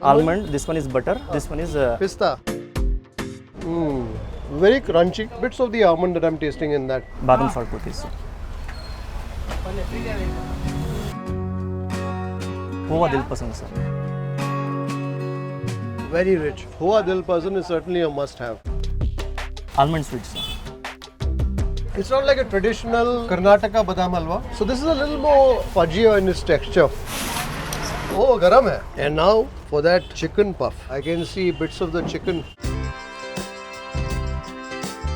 Almond, this one is butter, this one is Pista. Very crunchy. Bits of the almond that I'm tasting in that. badam salt cookies. Khoa Dilpasand, sir. Very rich. Khoa Dilpasand is certainly a must-have. Almond sweets, sir. It's not like a traditional Karnataka badam halwa. So this is a little more fudgier in its texture. Oh, garam hai. And now for that chicken puff. I can see bits of the chicken.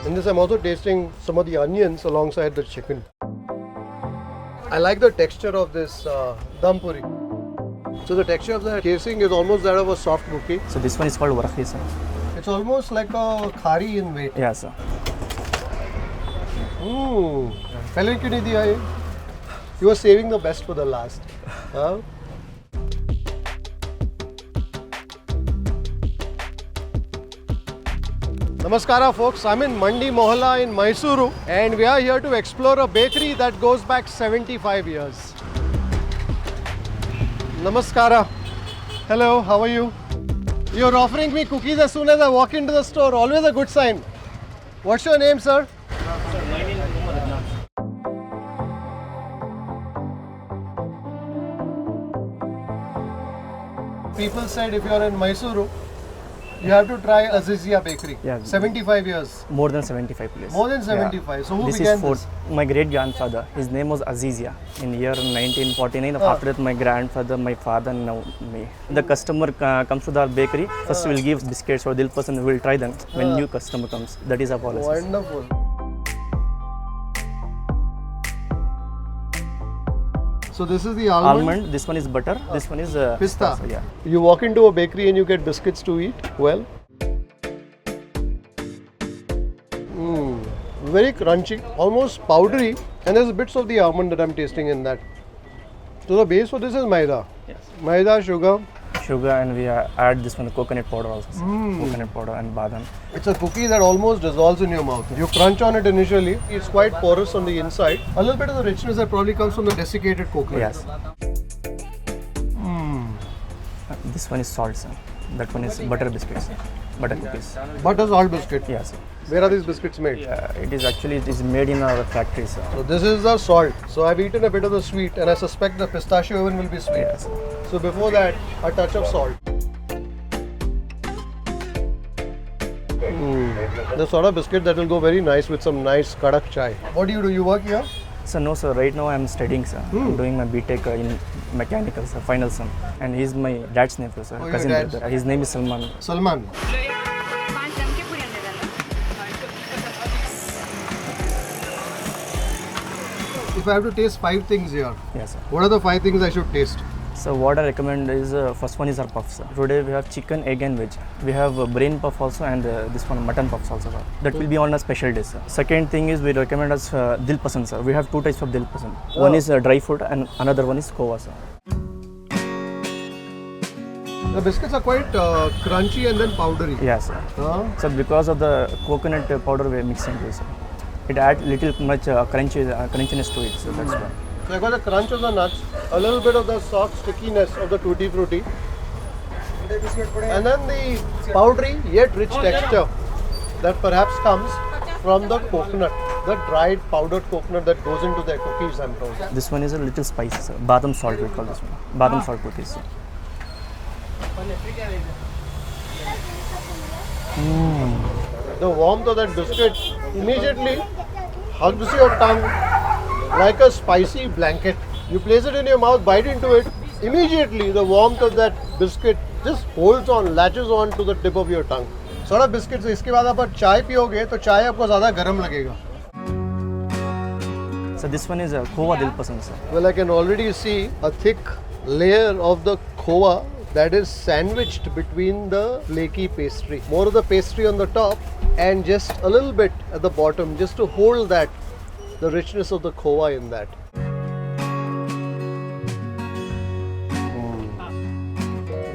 In this I'm also tasting some of the onions alongside the chicken. I like the texture of this Dum Puri. So the texture of the casing is almost that of a soft cookie. So this one is called varqi, sir. It's almost like a khari in weight. Yeah, sir. पहले क्यों नहीं दिया ये? You were saving the best for the last. Huh? Namaskara folks, I'm in Mandi Mohalla in Mysuru and we are here to explore a bakery that goes back 75 years. Namaskara. Hello, how are you? You're offering me cookies as soon as I walk into the store, always a good sign. What's your name, sir? People said if you're in Mysuru, you have to try Azeezia Bakery. Yeah. 75 years. More than 75 places. More than 75. Yeah. So who This began is for this? my great grandfather. His name was Azeezia. In year 1949, after that my grandfather, my father, and now me. The customer comes to the bakery. First we will give biscuits or Dilpasand. We will try them when new customer comes. That is our policy. Wonderful. So this is the almond. This one is butter. This one is Pista. Yeah. You walk into a bakery and you get biscuits to eat. Well, very crunchy, almost powdery, and there's bits of the almond that I'm tasting in that. So the base for this is maida. Yes. Maida, sugar. Sugar, and we add this one coconut powder also. Coconut powder and badam. It's a cookie that almost dissolves in your mouth. You crunch on it initially. It's quite porous on the inside. A little bit of the richness that probably comes from the desiccated coconut. Yes. This one is salt, sir. That one is butter biscuits. Butter cookies. Butter salt biscuit. Yes. Where are these biscuits made? It is made in our factory, sir. So this is the salt. So I've eaten a bit of the sweet and I suspect the pistachio even will be sweet. Yes. So before that, a touch of salt. The sort of biscuit that will go very nice with some nice kadak chai. What do? You work here? So no, sir. Right now I am studying, sir. I'm doing my BTech in mechanical, sir. Final sem. And he's my dad's nephew, sir. Oh, your Cousin dad's? brother. His name is Salman. Salman. If I have to taste 5 things here, Yes, sir. what are the 5 things I should taste? So what I recommend is first one is our puff, sir. Today we have chicken, egg and veg. We have brain puff also and this one mutton puffs also, sir. That will be on a special day, sir. Second thing is we recommend as Dilpasand, sir. We have 2 types of Dilpasand. One is dry fruit and another one is khoa, sir. The biscuits are quite crunchy and then powdery. Yes, sir. So because of the coconut powder we are mixing this, sir. It adds little much crunchiness to it, so that's why. So I got the crunch of the nuts, a little bit of the soft stickiness of the tutti frutti, and then the powdery yet rich texture that perhaps comes from the coconut, the dried powdered coconut that goes into the cookies, I'm told. This one is a little spicy, sir. Badam salt we call this one. Badam salt cookies, sir. The warmth of that biscuit immediately hugs your tongue like a spicy blanket. You place it in your mouth, bite into it, immediately the warmth of that biscuit just holds on, latches on to the tip of your tongue. Sort of biscuits, इसके बाद आप चाय पियोगे तो चाय आपको ज़्यादा गर्म लगेगा. So this one is Khoa Dilpasand, sir. Well, I can already see a thick layer of the khoa that is sandwiched between the flaky pastry. More of the pastry on the top and just a little bit at the bottom just to hold that, the richness of the khoa in that.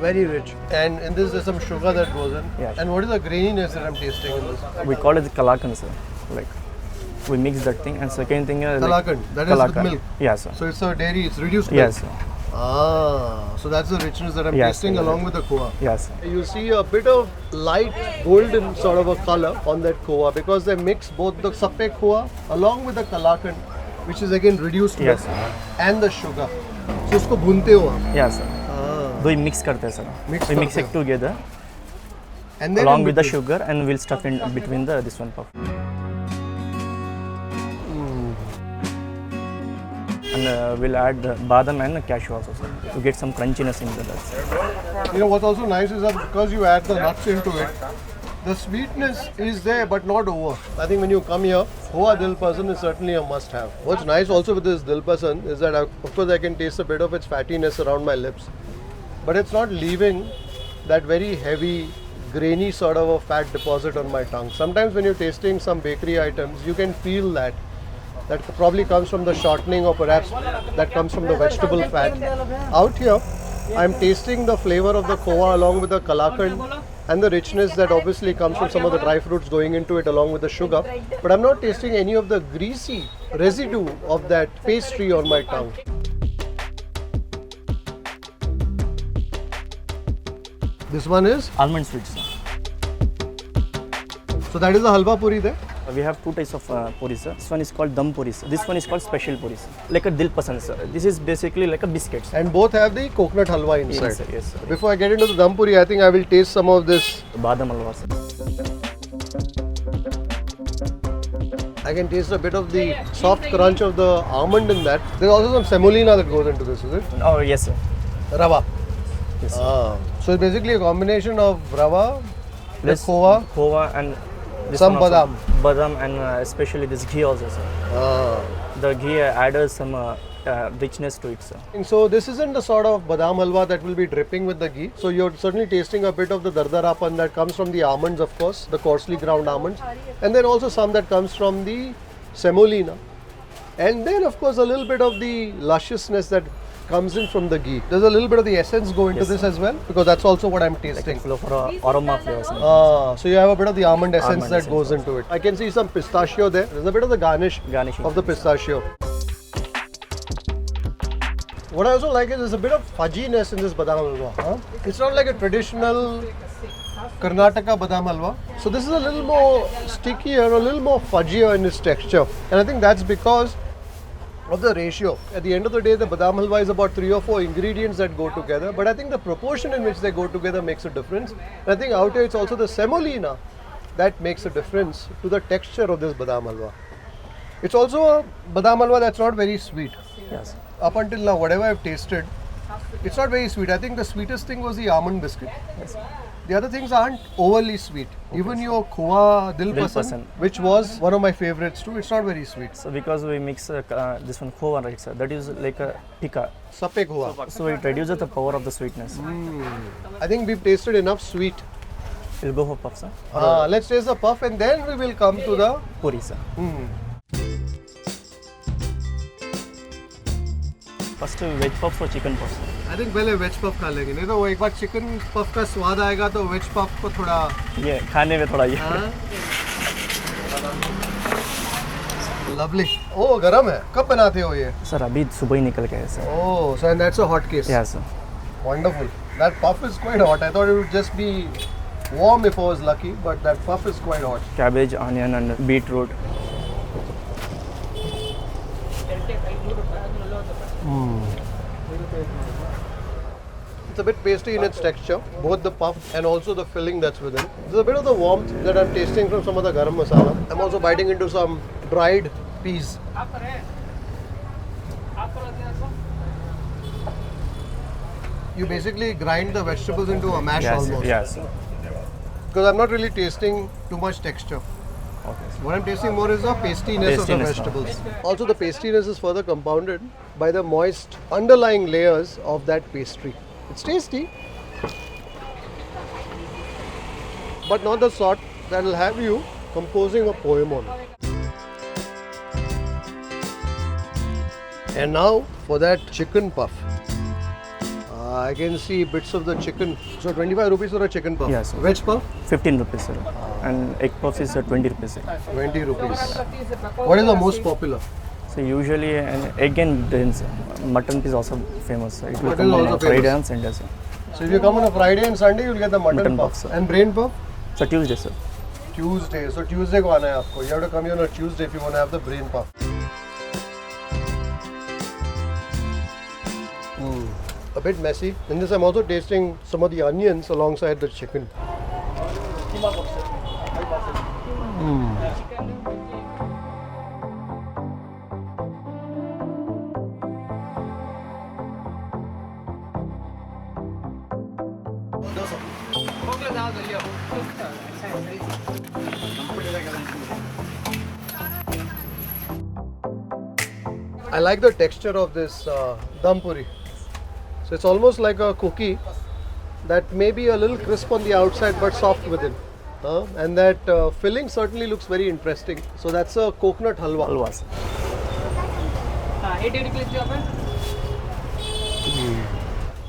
Very rich. And in this there's some sugar that goes in. Yeah. And what is the graininess that I'm tasting in this? We call it kalakan, sir. Like we mix that thing, and second thing is Kalakan, that is with milk. Yes, sir. So it's a dairy, it's reduced milk. Yes, sir. So that's the richness that I'm Yes, tasting yes. along with the khoa. Yes. You see a bit of light golden sort of a color on that khoa because they mix both the sappe khoa along with the kalakand, which is again reduced Yes. milk, and the sugar. So उसको भूनते हो आप. Yeah, sir. दो ही mix करते हैं sir. Mix We mix करते it together And then along in with the between. sugar, and we'll stuff in between the this one puff. And we'll add the badam and cashew also, sir, to get some crunchiness into that. You know what's also nice is that because you add the nuts into it, the sweetness is there but not over. I think when you come here, Khoa Dilpasand is certainly a must-have. What's nice also with this Dilpasand is that of course I can taste a bit of its fattiness around my lips, but it's not leaving that very heavy, grainy sort of a fat deposit on my tongue. Sometimes when you're tasting some bakery items, you can feel that. That probably comes from the shortening, or perhaps that comes from the vegetable fat. Out here, I'm tasting the flavor of the khoa along with the kalakand and the richness that obviously comes from some of the dry fruits going into it along with the sugar. But I'm not tasting any of the greasy residue of that pastry on my tongue. This one is, Almond sweets, sir. so that is the halwa puri there. We have two types of puris, sir. This one is called Dum Puri, sir. This one is called special puri, sir. Like a Dilpasand, sir. This is basically like a biscuits. And both have the coconut halwa inside. Yes, sir. Yes, sir. Before I get into the dum puri, I think I will taste some of this. Badam halwa, sir. I can taste a bit of the soft crunch of the almond in that. There's also some semolina that goes into this, is it? Oh, yes, sir. Rava. Yes, sir. So it's basically a combination of rava, the Plus khoa, and this some one also. badam. Badam and especially this ghee also, sir. The ghee added some richness to it, sir. And so this isn't the sort of badam halwa that will be dripping with the ghee. So you're certainly tasting a bit of the dardarapan that comes from the almonds, of course, the coarsely ground almonds. And then also some that comes from the semolina. And then of course a little bit of the lusciousness that comes in from the ghee. There's a little bit of the essence go into Yes, this as well, because that's also what I'm Like tasting. full of aroma flavors. So you have a bit of the almond essence Almond that essence goes into it. I can see some pistachio there. There's a bit of the Garnishing. of the pistachio. What I also like is there's a bit of fudginess in this badam halwa. It's not like a traditional Karnataka badam halwa. So this is a little more stickier, a little more fudgier in its texture. And I think that's because of the ratio. At the end of the day, the badam halwa is about 3 or 4 ingredients that go together. But I think the proportion in which they go together makes a difference. And I think out here it's also the semolina that makes a difference to the texture of this badam halwa. It's also a badam halwa that's not very sweet. Yes. Up until now, whatever I've tasted, it's not very sweet. I think the sweetest thing was the almond biscuit. Yes. The other things aren't overly sweet. Even your Khoa Dilpasand, which was one of my favorites too, it's not very sweet. So because we mix this one khova, right, sir, that is like a pika. Sappe Khoa. So it reduces the power of the sweetness. I think we've tasted enough sweet. We'll go for puff, sir. Let's taste the puff and then we will come to the Puri, sir. First veg puff for chicken puff, sir. I think पहले veg puff खा लेंगे नहीं तो वो एक बार chicken puff का स्वाद आएगा तो वेज पफ को थोड़ा ये खाने में थोड़ा ये लवली ओह गरम है कब बनाते हो ये सर अभी सुबह ही निकल गए sir oh so and that's a hot case yes sir wonderful that puff is quite hot I thought it would just be warm if I was lucky but that puff is quite hot cabbage onion and beetroot It's a bit pasty in its texture, both the puff and also the filling that's within. There's a bit of the warmth that I'm tasting from some of the garam masala. I'm also biting into some dried peas. You basically grind the vegetables into a mash almost. yes sir. Because I'm not really tasting too much texture. Okay, sir. What I'm tasting more is the pastiness of the Pastiness, vegetables. Also the pastiness is further compounded by the moist underlying layers of that pastry. It's tasty, but not the sort that will have you composing a poem on it. And now for that chicken puff. I can see bits of the chicken. So 25 rupees for a chicken puff. Yes, sir. Veg puff? 15 rupees sir. And egg puff is 20 rupees sir. 20 rupees. What is the most popular? So So usually an egg and brains. Mutton is also famous. Sir. It will Mutton come is on also Friday famous. and Sunday. Sir. So if you come on a Friday and Sunday, you'll get the mutton puff. puff, sir. And brain puff? So Tuesday, sir. Tuesday. So Tuesday ko aana hai aapko. You have to come here on a Tuesday if you want to have the brain puff. A bit messy. In this I'm also tasting some of the onions alongside the chicken. I like the texture of this Dum Puri. So it's almost like a cookie that may be a little crisp on the outside but soft within. And that filling certainly looks very interesting. So that's a coconut halwa. Halwa, sir.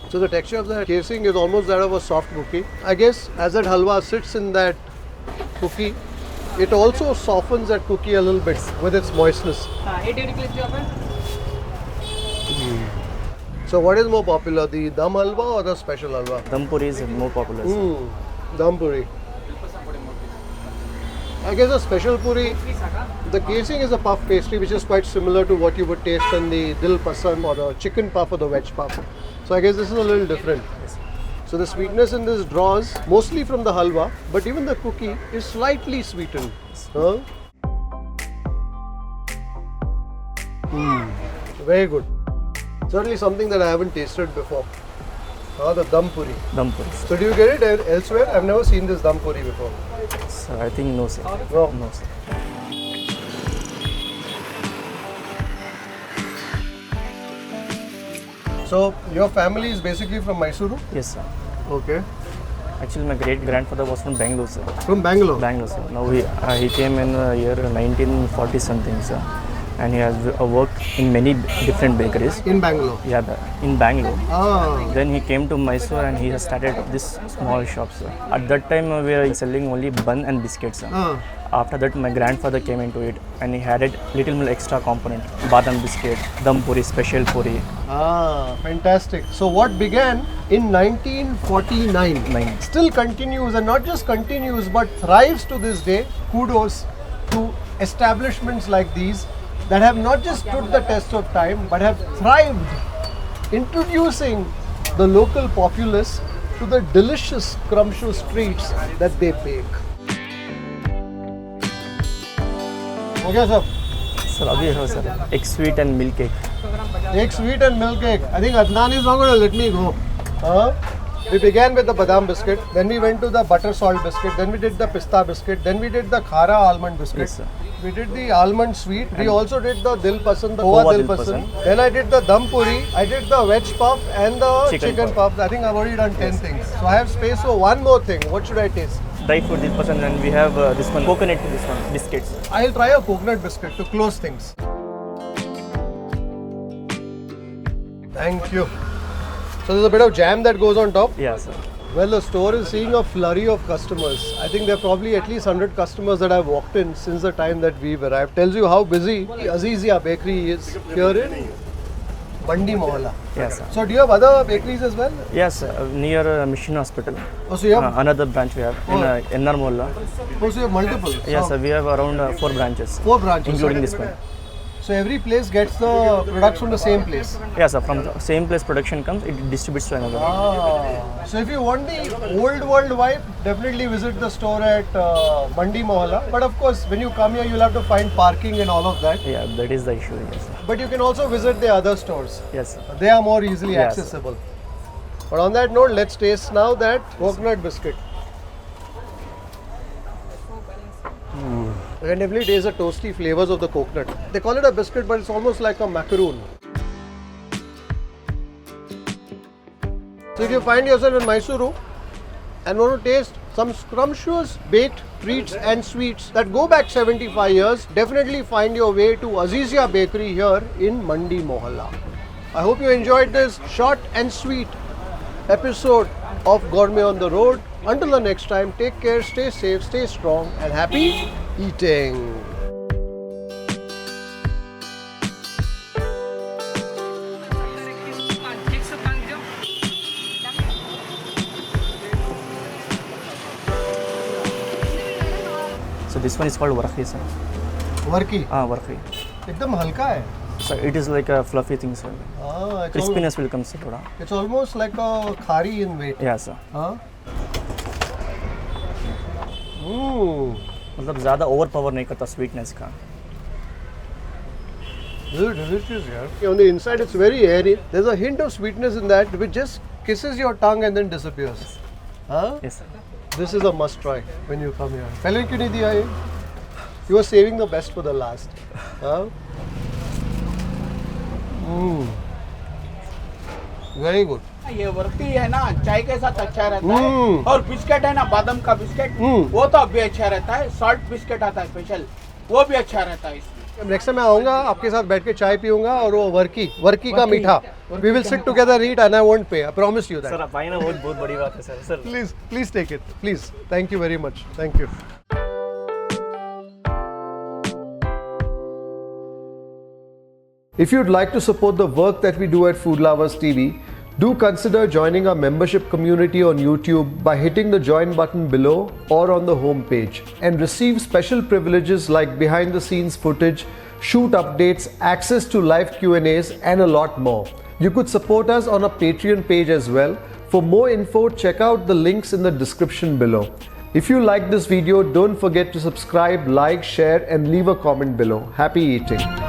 So the texture of the casing is almost that of a soft cookie. I guess as that halwa sits in that cookie, it also softens that cookie a little bit with its moistness. So what is more popular, the dum halwa or the special halwa? Dum Puri is more popular. Sir. Dum Puri. I guess a special puri, the casing is a puff pastry which is quite similar to what you would taste in the Dilpasand or the chicken puff or the veg puff. So I guess this is a little different. So the sweetness in this draws mostly from the halwa, but even the cookie is slightly sweetened. Very good. Certainly something that I haven't tasted before. The Dum Puri. Dum Puri, sir. So do you get it elsewhere? I've never seen this Dum Puri before. Sir, I think no, sir. No. No, sir. So your family is basically from Mysuru? Yes, sir. Okay. Actually, my great grandfather was from Bengaluru, sir. From Bangalore? Bangalore, sir. Now he came in the year 1940 something, sir. And he has worked in many different bakeries. In Bangalore? Yeah, in Bangalore. Then he came to Mysore and he has started this small shop, sir. At that time, we were selling only bun and biscuits, sir. After that, my grandfather came into it and he added little more extra component. Badam biscuit, Dum Puri, special puri. Fantastic. So what began in 1949 still continues, and not just continues but thrives to this day. Kudos to establishments like these that have not just stood the test of time but have thrived, introducing the local populace to the delicious, scrumptious treats that they bake. Okay, sir. Sir, abhi hai, sir. Egg sweet and milk cake. Egg sweet and milk cake. I think Adnan is not going to let me go. We began with the badam biscuit, then we went to the butter salt biscuit, then we did the pista biscuit, then we did the khara almond biscuit. Yes, sir. We did the almond sweet. We also did the Dilpasand, the Khoa Dilpasand. Then I did the Dum Puri. I did the veg puff and the chicken puff. I think I've already done 10 things. So I have space for one more thing. What should I taste? Dry fruit Dilpasand, and we have this one coconut, this one biscuits. I'll try a coconut biscuit to close things. Thank you. So there's a bit of jam that goes on top. Yeah, sir. Well, the store is seeing a flurry of customers. I think there are probably at least 100 customers that have walked in since the time that we've arrived. Tells you how busy Azeezia Bakery is here in Mandi Mohalla. Yes, sir. So do you have other bakeries as well? Yes, near Mission Hospital. Oh, so you have, Another branch we have in NR Mohalla. oh, so you have multiple? Yes, sir. We have around 4 branches. 4 branches. Including this one. So every place gets the products from the same place? Yes, sir. From the same place production comes, it distributes to another. So if you want the old world vibe, definitely visit the store at Mandi Mohalla. But of course, when you come here, you'll have to find parking and all of that. Yeah, that is the issue. Yes, sir. But you can also visit the other stores. Yes, sir. They are more easily Yes. accessible. But on that note, let's taste now that coconut biscuit. You can definitely taste the toasty flavors of the coconut. They call it a biscuit, but it's almost like a macaroon. So if you find yourself in Mysuru and want to taste some scrumptious baked treats and sweets that go back 75 years, definitely find your way to Azeezia Bakery here in Mandi Mohalla. I hope you enjoyed this short and sweet episode of Gourmet on the Road. Until the next time, take care, stay safe, stay strong, and happy eating. So this one is called varqi, sir. Varqi. Varqi. एकदम हल्का है. So it is like a fluffy thing, sir. Crispiness will come, sir. Thoda. It's almost like a khari in weight. Yeah, sir. मतलब ज़्यादा overpower नहीं करता sweetness का. This is delicious, yeah. On the inside, it's very airy. There's a hint of sweetness in that, which just kisses your tongue and then disappears. Yes, sir. This is a must try when you come here. पहले क्यों नहीं दिया ये? You are saving the best for the last. Very good. ये वर्की है ना, चाय के साथ अच्छा रहता है. और बिस्किट है ना, बादाम का बिस्किट, वो तो अब भी अच्छा रहता है. सॉल्ट बिस्किट आता है स्पेशल, वो भी अच्छा रहता है इसमें. नेक्स्ट टाइम मैं आऊंगा, आपके साथ बैठ के चाय पीऊंगा और वो वर्की का मीठा. We will sit together, eat, and I won't pay. I promise you that. Sir, आप आए ना, बहुत बड़ी बात है, sir. Sir. Please take it. Please. Thank you very much. Thank you. If you'd like to support the work that we do at Food Lovers TV, do consider joining our membership community on YouTube by hitting the join button below or on the home page, and receive special privileges like behind the scenes footage, shoot updates, access to live Q&As and a lot more. You could support us on our Patreon page as well. For more info, check out the links in the description below. If you like this video, don't forget to subscribe, like, share and leave a comment below. Happy eating.